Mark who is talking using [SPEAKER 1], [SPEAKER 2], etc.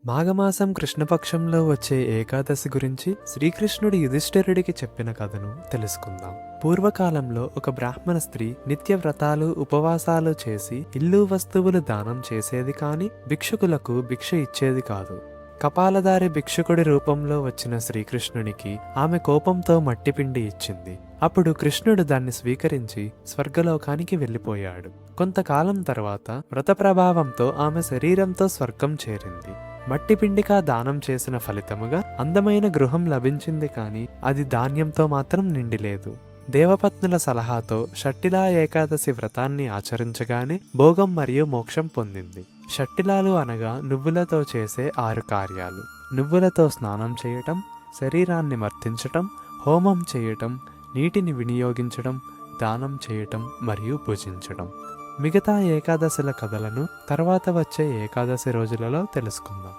[SPEAKER 1] మాఘమాసం కృష్ణపక్షంలో వచ్చే ఏకాదశి గురించి శ్రీకృష్ణుడు యుధిష్ఠిరుడికి చెప్పిన కథను తెలుసుకుందాం. పూర్వకాలంలో ఒక బ్రాహ్మణ స్త్రీ నిత్య వ్రతాలు ఉపవాసాలు చేసి ఇల్లు వస్తువులు దానం చేసేది కాని భిక్షుకులకు భిక్ష ఇచ్చేది కాదు. కపాలధారి భిక్షుకుడి రూపంలో వచ్చిన శ్రీకృష్ణునికి ఆమె కోపంతో మట్టిపిండి ఇచ్చింది. అప్పుడు కృష్ణుడు దాన్ని స్వీకరించి స్వర్గలోకానికి వెళ్ళిపోయాడు. కొంతకాలం తర్వాత వ్రత ప్రభావంతో ఆమె శరీరంతో స్వర్గం చేరింది. మట్టిపిండిగా దానం చేసిన ఫలితముగా అందమైన గృహం లభించింది, కానీ అది ధాన్యంతో మాత్రం నిండిలేదు. దేవపత్నుల సలహాతో షట్టిలా ఏకాదశి వ్రతాన్ని ఆచరించగానే భోగం మరియు మోక్షం పొందింది. షట్టిలాలు అనగా నువ్వులతో చేసే 6 కార్యాలు. నువ్వులతో స్నానం చేయటం, శరీరాన్ని మర్తించటం, హోమం చేయటం, నీటిని వినియోగించడం, దానం చేయటం మరియు భుజించడం. మిగతా ఏకాదశుల కథలను తర్వాత వచ్చే ఏకాదశి రోజులలో తెలుసుకుందాం.